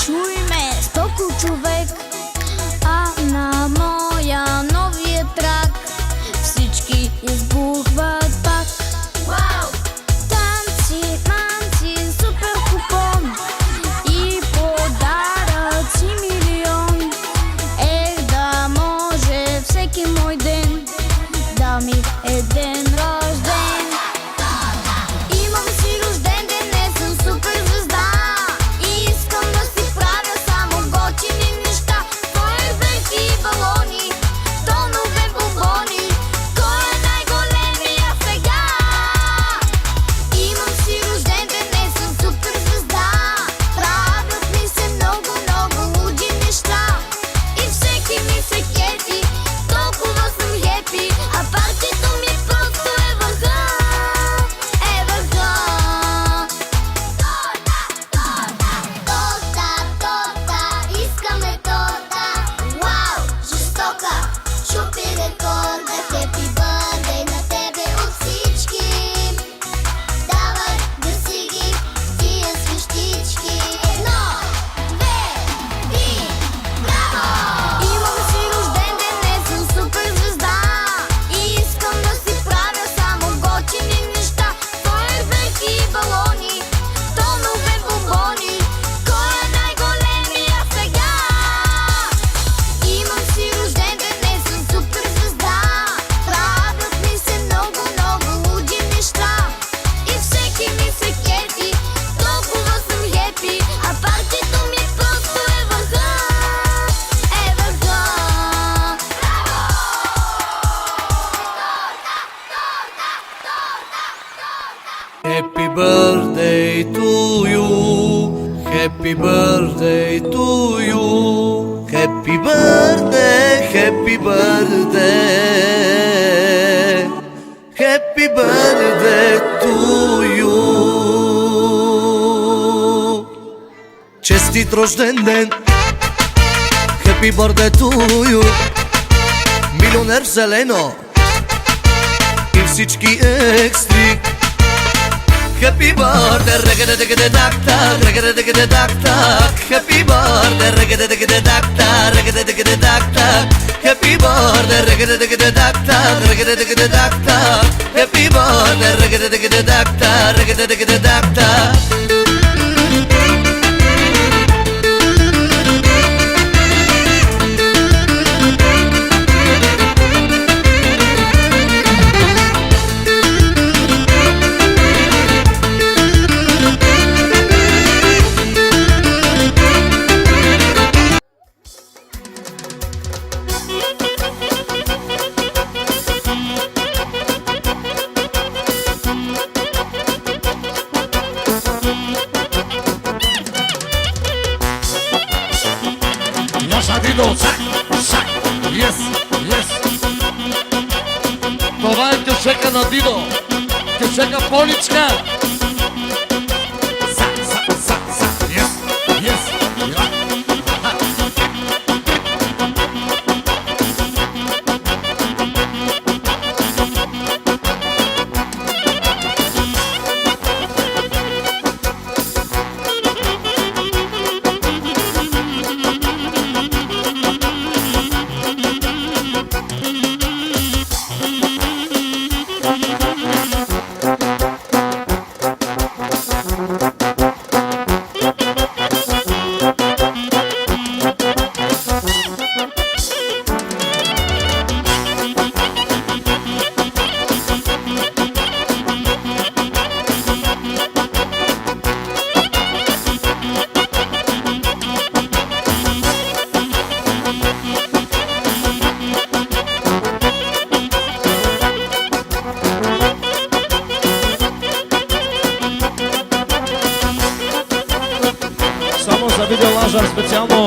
чуј ме, стокол човек, а на моја новиот трак всички избухват пак. Танци, манци, супер купон и подаръци милион. Да може всеки мој ден да ми е ден рожден. Имам си рожден ден, не съм супер звезда и искам да си правя само готини неща. Фойерверки и балони, тонове бомбони. Кой е най-големия сега? Имам си рожден ден, не съм супер звезда. Правят ми се много, много луди неща и всеки ми се кефи. Толкова съм хепи, а партито ми просто е върха. Е върха. Торта, торта, искаме торта. Вау, жестока, чупи рекорда. Хепи бърдей на тебе от всички. Давай да си ги тия свещички. Едно, две, три, браво! Имам си рожден ден, не съм супер звезда и искам да си правя само готини неща. Фойерверки и балони, тонове бомбони. Кой е най-големия сега? Имам си рожден ден, не съм супер звезда. Правят ми се много, много луди неща и всеки ми се кефи. Толкова съм хепи, а партито ми просто е върха. Е върха. Happy birthday to you. Happy birthday to you. Happy birthday, happy birthday. Happy birthday to you. Честит рожден ден. Happy birthday to you. Милионер зелено и всички екстри. Happy birthday, regga-da-digga-da-dak-tak, regga-da-digga-da-dak-tak. Happy birthday, regga-da-digga-da-dak-tak, regga-da-digga-da-dak-tak. Happy birthday, regga-da-digga-da-dak-tak, regga-da-digga-da-dak-tak. Happy birthday, regga-da-digga-da-dak-tak, regga-da-digga-da-dak-tak. Дидо, сак, сак, yes, yes. Това е кешека на Дидо, кешека Поличка. Сак, сак, сак, сак, yes, yes, yeah. Само за видео Лазар специјално